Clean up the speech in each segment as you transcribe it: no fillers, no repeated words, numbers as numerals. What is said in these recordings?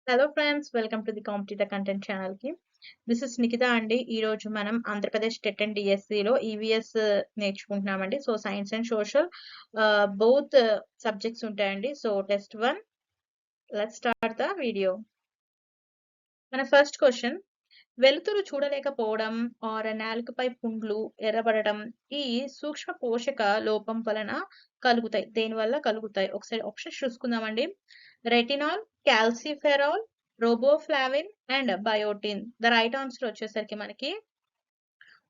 Hello friends, welcome to the competitive content ఛానల్‌కి. This is Nikhita అండి. ఈరోజు మనం ఆంధ్రప్రదేశ్ టెట్ అండ్ డిఎస్సిలో ఈవీఎస్ నేర్చుకుంటున్నామండి. So, science and social both subjects ఉంటాయండి. So, test 1 let's start the video. మన ఫస్ట్ క్వెషన్, వెలుతురు చూడలేకపోవడం ఆర్ నాలుకపై పుండ్లు ఎర్రబడడం ఈ సూక్ష్మ పోషక లోపం వలన కలుగుతాయి. దేనివల్ల కలుగుతాయి? ఒకసారి ఆప్షన్స్ చూసుకుందామండి. Retinol, calciferol, riboflavin and biotin. The right answer వచ్చేసరికి మనకి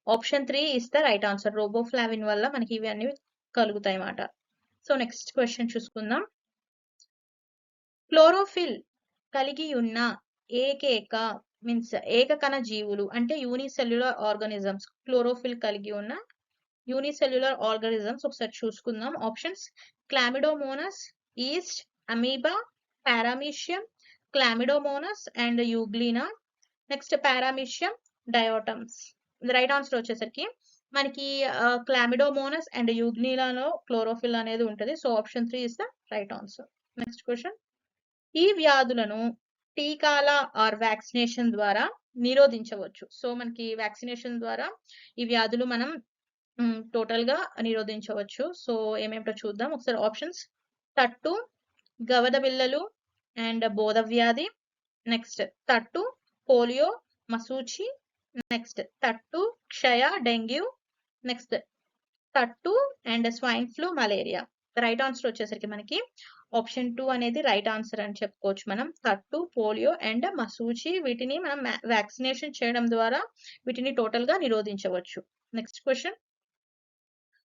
option 3 is the right answer. Riboflavin వల్ల మనకి ఇవన్నీ కలుగుతాయి అన్నమాట. సో నెక్స్ట్ క్వశ్చన్ చూసుకుందాం. క్లోరోఫిల్ కలిగి ఉన్న ఏకైక ఏకకణ జీవులు అంటే యూనిసెల్యులర్ ఆర్గానిజమ్స్. క్లోరోఫిల్ కలిగి ఉన్న యూనిసెల్యులర్ ఆర్గానిజమ్స్ ఒకసారి చూసుకుందాం. Options: chlamydomonas, yeast, amoeba, paramecium, chlamydomonas and euglena. Next paramecium, diatoms. Right answer వచ్చేసరికి మనకి క్లామిడోమోనస్ అండ్ యూగ్లీనాలో క్లోరోఫిల్ అనేది ఉంటుంది. So option 3 is the right answer. Next question, ఈ వ్యాధులను టీకాల ఆర్ వ్యాక్సినేషన్ ద్వారా నిరోధించవచ్చు. సో మనకి వ్యాక్సినేషన్ ద్వారా ఈ వ్యాధులు మనం టోటల్ గా నిరోధించవచ్చు. సో ఏమేమిటో చూద్దాం ఒకసారి. ఆప్షన్స్: తట్టు, గవద బిళ్ళలు అండ్ బోధ వ్యాధి. నెక్స్ట్ తట్టు, పోలియో, మసూచి. నెక్స్ట్ తట్టు, క్షయ, డెంగ్యూ. నెక్స్ట్ తట్టు and swine flu, malaria. Right answer వచ్చేసరికి మనకి ఆప్షన్ 2 అనేది రైట్ ఆన్సర్ అని చెప్పుకోవచ్చు మనం. తట్టు, పోలియో అండ్ మసూచి వీటిని మనం వ్యాక్సినేషన్ చేయడం ద్వారా వీటిని టోటల్ గా నిరోధించవచ్చు. నెక్స్ట్ క్వశ్చన్,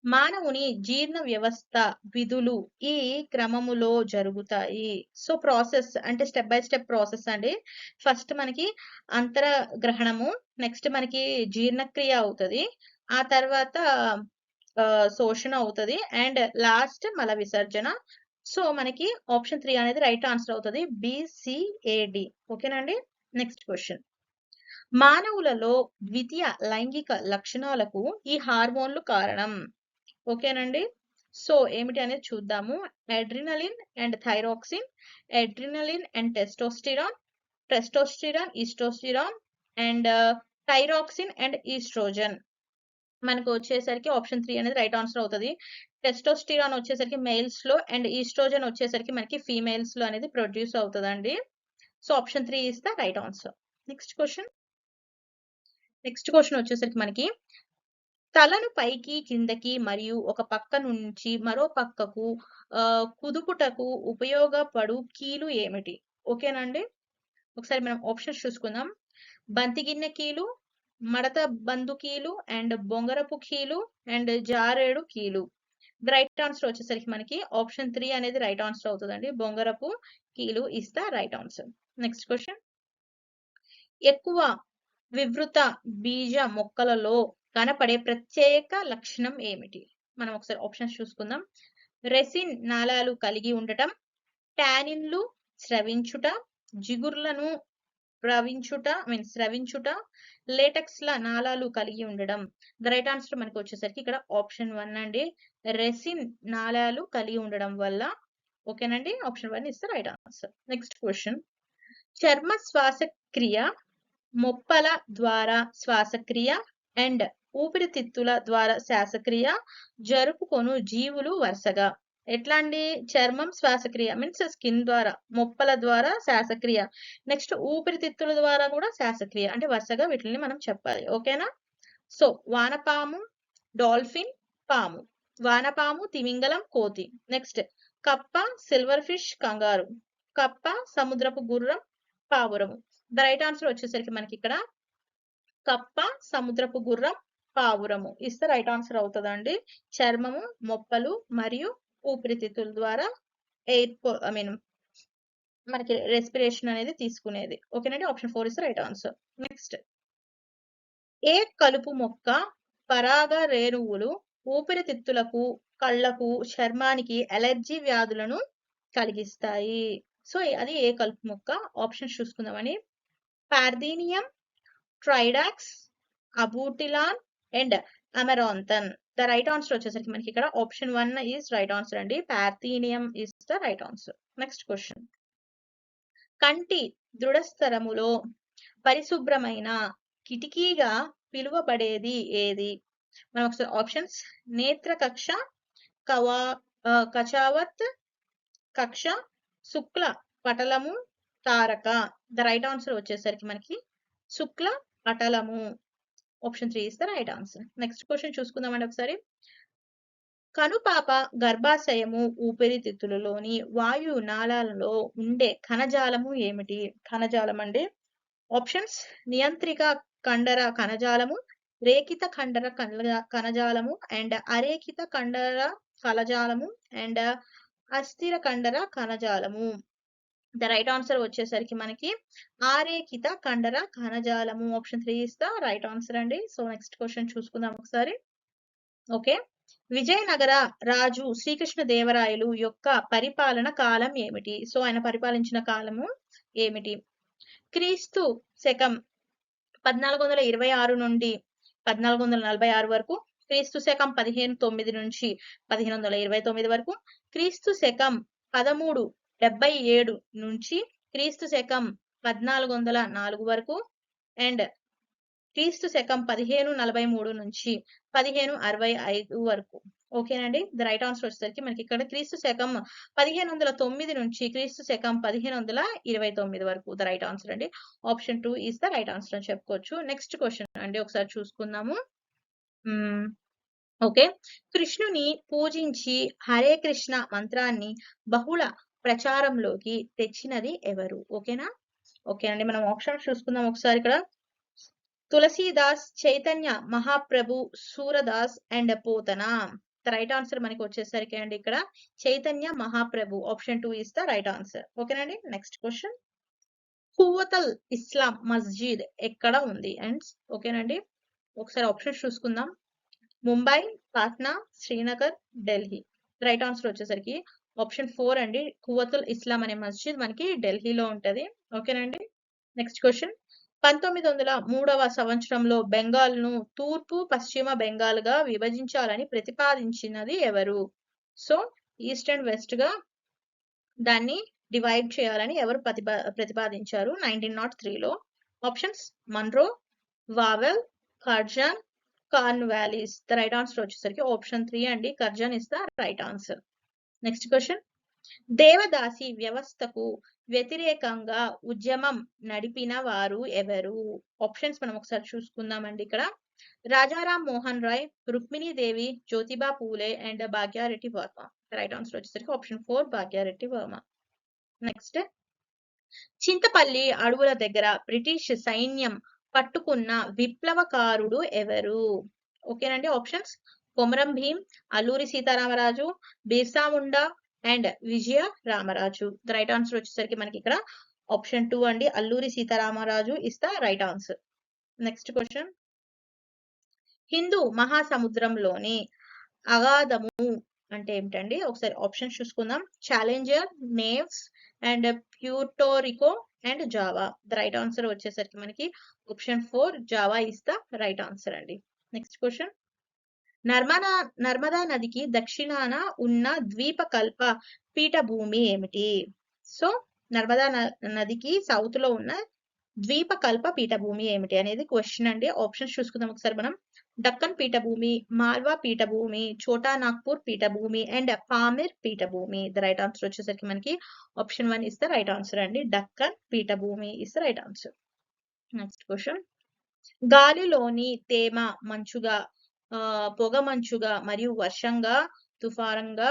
మానవుని జీర్ణ వ్యవస్థ విధులు ఈ క్రమములో జరుగుతాయి. సో ప్రాసెస్ అంటే స్టెప్ బై స్టెప్ ప్రాసెస్ అండి. ఫస్ట్ మనకి అంతరగ్రహణము, నెక్స్ట్ మనకి జీర్ణక్రియ అవుతుంది, ఆ తర్వాత శోషణ అవుతుంది అండ్ లాస్ట్ మల విసర్జన. సో మనకి ఆప్షన్ 3 అనేది రైట్ ఆన్సర్ అవుతుంది. BCAD. ఓకేనండి. నెక్స్ట్ క్వశ్చన్, మానవులలో ద్వితీయ లైంగిక లక్షణాలకు ఈ హార్మోన్లు కారణం. ఓకేనండి. సో ఏమిటి అనేది చూద్దాము. Adrenaline and thyroxine, adrenaline and testosterone, testosterone, ఈస్టోస్టిరాన్ అండ్ థైరాక్సిన్ అండ్ ఈస్ట్రోజన్. మనకు వచ్చేసరికి ఆప్షన్ 3 అనేది రైట్ ఆన్సర్ అవుతుంది. టెస్టోస్టిరాన్ వచ్చేసరికి మేల్స్ లో అండ్ ఈస్ట్రోజన్ వచ్చేసరికి మనకి ఫీమేల్స్ లో అనేది ప్రొడ్యూస్ అవుతుందండి. So option 3 is the right answer. Next question వచ్చేసరికి మనకి తలను పైకి కిందకి మరియు ఒక పక్క నుంచి మరో పక్కకు కుదుపుటకు ఉపయోగపడు కీలు ఏమిటి? ఓకేనండి. ఒకసారి మనం ఆప్షన్స్ చూసుకుందాం. బంతిగిన్నె కీలు, మడత బందు కీలు అండ్ బొంగరపు కీలు అండ్ జారేడు కీలు. రైట్ ఆన్సర్ వచ్చేసరికి మనకి ఆప్షన్ 3 అనేది రైట్ ఆన్సర్ అవుతుందండి. బొంగరపు కీలు is the right answer. Next question, ఎక్కువ వివృత బీజ మొక్కలలో కనపడే ప్రత్యేక లక్షణం ఏమిటి? మనం ఒకసారి ఆప్షన్స్ చూసుకుందాం. రెసిన్ నాళాలు కలిగి ఉండటం, టానిన్లు స్రవించుట, జిగుర్లను స్రవించుట, లేటెక్స్ ల నాళాలు కలిగి ఉండడం. ద రైట్ ఆన్సర్ మనకి వచ్చేసరికి ఇక్కడ ఆప్షన్ 1 అండి. రెసిన్ నాళాలు కలిగి ఉండడం వల్ల. ఓకేనండి. Option 1 is the right answer. Next question, చర్మ శ్వాసక్రియ, మొప్పల ద్వారా శ్వాసక్రియ అండ్ ఊపిరితిత్తుల ద్వారా శ్వాసక్రియ జరుపుకొను జీవులు వరుసగా. ఎట్లా అండి? చర్మం శ్వాసక్రియ మీన్స్ స్కిన్ ద్వారా, మొప్పల ద్వారా శ్వాసక్రియ, నెక్స్ట్ ఊపిరితిత్తుల ద్వారా కూడా శ్వాసక్రియ, అంటే వరుసగా వీటిని మనం చెప్పాలి. ఓకేనా? సో వానపాము, డాల్ఫిన్, పాము. వానపాము, తిమింగలం, కోతి. నెక్స్ట్ కప్ప, సిల్వర్ ఫిష్, కంగారు. కప్ప, సముద్రపు గుర్రం, పావురము. ద రైట్ ఆన్సర్ వచ్చేసరికి మనకి ఇక్కడ కప్ప, సముద్రపు గుర్రం, పావురము ఇస్ ద రైట్ ఆన్సర్ అవుతుందండి. చర్మము, మొప్పలు మరియు ఊపిరితిత్తుల ద్వారా ఎయిర్ మనకి రెస్పిరేషన్ అనేది తీసుకునేది. ఓకేనండి. Option 4 is the right answer. Next, ఏ కలుపు మొక్క పరాగ రేణువులు ఊపిరితిత్తులకు, కళ్లకు, చర్మానికి అలర్జీ వ్యాధులను కలిగిస్తాయి? సో అది ఏ కలుపు మొక్క? ఆప్షన్స్ చూసుకుందామని. Parthenium, tridax, abutilon and amaranthus. The right answer వచ్చేసరికి మనకి ఇక్కడ ఆప్షన్ 1 ఈస్ రైట్ ఆన్సర్ అండి. Parthenium is the right answer. Next question, కంటి దృఢస్థరములో పరిశుభ్రమైన కిటికీగా పిలువబడేది ఏది? మనం ఒకసారి ఆప్షన్స్: నేత్ర కక్ష, కవా కచావత్ కక్ష, శుక్ల పటలము, తారక. ద రైట్ ఆన్సర్ వచ్చేసరికి మనకి శుక్ల పటలము. Option 3 is the right answer. Next question చూసుకుందామండి ఒకసారి. కనుపాప గర్భాశయము ఊపిరితిత్తులలోని వాయు నాళాలలో ఉండే కణజాలము ఏమిటి? కణజాలం అండి. ఆప్షన్స్: నియంత్రిక కండర కణజాలము, రేఖిత కండర కణజాలము, అండ్ అరేఖిత కండర కణజాలము, అండ్ అస్థిర కండర కణజాలము. ద రైట్ ఆన్సర్ వచ్చేసరికి మనకి ఆరేఖిత కండర కణజాలము. Option 3 is the right answer అండి. సో నెక్స్ట్ క్వశ్చన్ చూసుకుందాం ఒకసారి. ఓకే. విజయనగర రాజు శ్రీకృష్ణదేవరాయలు యొక్క పరిపాలన కాలం ఏమిటి? సో ఆయన పరిపాలించిన కాలము ఏమిటి? క్రీస్తు శకం 1426 నుండి 1446 వరకు, క్రీస్తు శకం 1509 నుంచి 1529 వరకు, క్రీస్తు శకం 1377 నుంచి క్రీస్తు శకం 1404 వరకు, అండ్ క్రీస్తు శకం 1543 నుంచి 1565 వరకు. ఓకేనండి. ద రైట్ ఆన్సర్ వచ్చేసరికి మనకి ఇక్కడ క్రీస్తు శకం 1509 నుంచి క్రీస్తు శకం 1529 వరకు ద రైట్ ఆన్సర్ అండి. Option 2 is the right answer అని చెప్పుకోవచ్చు. నెక్స్ట్ క్వశ్చన్ అండి ఒకసారి చూసుకుందాము. ఓకే. కృష్ణుని పూజించి హరే కృష్ణ మంత్రాన్ని బహుళ ప్రచారంలోకి తెచ్చినది ఎవరు? ఓకేనా? ఓకే అండి. మనం ఆప్షన్ చూసుకుందాం ఒకసారి. ఇక్కడ Tulsidas, Chaitanya Mahaprabhu, Surdas and Potana. The right answer మనకి వచ్చేసరికి అండి ఇక్కడ Chaitanya Mahaprabhu. Option 2 is the right answer. ఓకేనండి. Next question. ఖువ్వతుల్ ఇస్లాం మస్జిద్ ఎక్కడ ఉంది? అండ్ ఓకేనండి. ఒకసారి ఆప్షన్స్ చూసుకుందాం. ముంబై, పాట్నా, శ్రీనగర్, ఢిల్లీ. రైట్ ఆన్సర్ వచ్చేసరికి ఆప్షన్ 4 అండి. ఖువ్వతుల్ ఇస్లాం అనే మస్జిద్ మనకి ఢిల్లీలో ఉంటది. ఓకేనండి. Next question. 1903వ సంవత్సరంలో బెంగాల్ను తూర్పు పశ్చిమ బెంగాల్ గా విభజించాలని ప్రతిపాదించినది ఎవరు? సో ఈస్ట్ అండ్ వెస్ట్ గా దాన్ని డివైడ్ చేయాలని ఎవరు ప్రతిపాదించారు 1903లో? Options: Munro, Wavell, Curzon, Cornwallis. The right answer వచ్చేసరికి ఆప్షన్ 3 అండి. Curzon is the right answer. Next question. దేవదాసి వ్యవస్థకు వ్యతిరేకంగా ఉద్యమం నడిపిన వారు ఎవరు? ఆప్షన్స్ మనం ఒకసారి చూసుకుందామండి. ఇక్కడ రాజారాం మోహన్ రాయ్, రుక్మిణీ దేవి, Jyotiba Phule and Bhagya Reddy Varma. Right answer వచ్చేసరికి ఆప్షన్ 4 భాగ్యారెడ్డి వర్మ. నెక్స్ట్. చింతపల్లి అడవుల దగ్గర బ్రిటిష్ సైన్యం పట్టుకున్న విప్లవకారుడు ఎవరు? ఓకేనండి. Options: Komaram Bheem, Alluri Sitaramaraju, Birsa Munda and Vijaya Ramaraju. The right answer వచ్చేసరికి మనకి ఇక్కడ ఆప్షన్ 2 అండి. Alluri Sitaramaraju is the right answer. Next question. Hindu మహాసముద్రంలోని అగాధము అంటే ఏమిటండి? ఒకసారి ఆప్షన్స్ చూసుకుందాం. Challenger, నేవ్స్ and Puerto Rico and Java. The right answer వచ్చేసరికి మనకి option 4 Java is the right answer అండి. Next question. నర్మదా నదికి దక్షిణాన ఉన్న ద్వీపకల్ప పీఠభూమి ఏమిటి? సో నర్మదా నదికి సౌత్ లో ఉన్న ద్వీపకల్ప పీఠభూమి ఏమిటి అనేది క్వశ్చన్ అండి. ఆప్షన్స్ చూసుకుందాం ఒకసారి మనం. దక్కన్ పీఠభూమి, మాల్వా పీఠభూమి, చోటా నాగ్పూర్ పీఠభూమి అండ్ పామిర్ పీఠభూమి. ద రైట్ ఆన్సర్ వచ్చేసరికి మనకి option 1 is the right answer అండి. దక్కన్ పీఠభూమి is the right answer. Next question. గాలిలోని తేమ మంచుగా, పొగ మంచుగా మరియు వర్షంగా, తుఫారంగా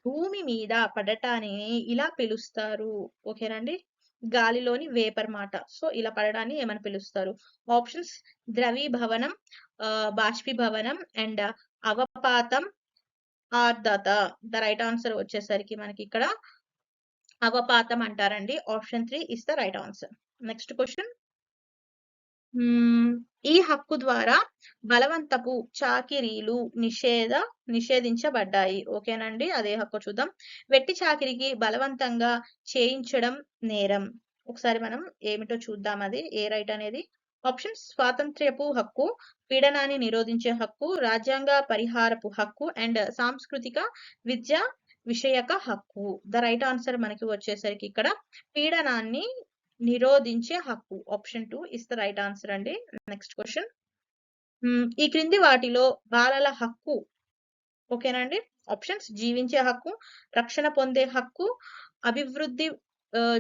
భూమి మీద పడటాన్ని ఇలా పిలుస్తారు. ఓకేనండి. గాలిలోని వేపర్ మాట. సో ఇలా పడడాన్ని ఏమని పిలుస్తారు? ఆప్షన్స్: ద్రవీభవనం, బాష్పీభవనం అండ్ అవపాతం, ఆర్ద్రత. ద రైట్ ఆన్సర్ వచ్చేసరికి మనకి ఇక్కడ అవపాతం అంటారండి. Option 3 is the right answer. Next question. ఈ హక్కు ద్వారా బలవంతపు చాకిరీలు నిషేధించబడ్డాయి. ఓకేనండి. అదే హక్కు చూద్దాం. వెట్టి చాకిరికి బలవంతంగా చేయించడం నేరం. ఒకసారి మనం ఏమిటో చూద్దాం. అది ఏ రైట్ అనేది. ఆప్షన్స్: స్వాతంత్ర్యపు హక్కు, పీడనాన్ని నిరోధించే హక్కు, రాజ్యాంగ పరిహారపు హక్కు అండ్ సాంస్కృతిక విద్య విషయక హక్కు. ద రైట్ ఆన్సర్ మనకి వచ్చేసరికి ఇక్కడ పీడనాన్ని నిరోధించే హక్కు. Option 2 is the right answer అండి. Next question. ఈ క్రింది వాటిలో బాలల హక్కు ఓకేనండి. ఆప్షన్స్ జీవించే హక్కు, రక్షణ పొందే హక్కు, అభివృద్ధి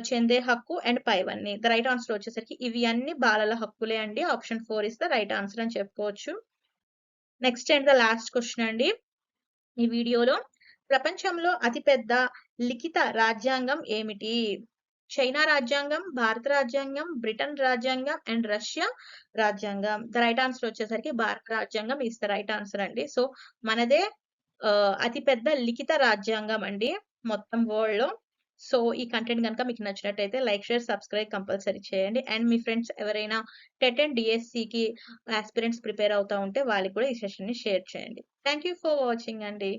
చెందే హక్కు అండ్ పైవన్నీ. ద రైట్ ఆన్సర్ వచ్చేసరికి ఇవి అన్ని బాలల హక్కులే అండి. Option 4 is the right answer అని చెప్పుకోవచ్చు. Next and the last question అండి ఈ వీడియోలో. ప్రపంచంలో అతిపెద్ద లిఖిత రాజ్యాంగం ఏమిటి? చైనా రాజ్యాంగం, భారత రాజ్యాంగం, బ్రిటన్ రాజ్యాంగం అండ్ రష్యా రాజ్యాంగం. ద రైట్ ఆన్సర్ వచ్చేసరికి భారత రాజ్యాంగం ఇస్ ద రైట్ ఆన్సర్ అండి. సో మనదే అతిపెద్ద లిఖిత రాజ్యాంగం అండి మొత్తం వరల్డ్ లో. సో ఈ కంటెంట్ కనుక మీకు నచ్చినట్టయితే లైక్, షేర్, సబ్స్క్రైబ్ కంపల్సరీ చేయండి. అండ్ మీ ఫ్రెండ్స్ ఎవరైనా టెట్ అండ్ డిఎస్సికి ఆస్పిరెంట్స్ ప్రిపేర్ అవుతా ఉంటే వాళ్ళకి కూడా ఈ సెషన్ ని షేర్ చేయండి. థ్యాంక్ యూ ఫర్ వాచింగ్ అండి.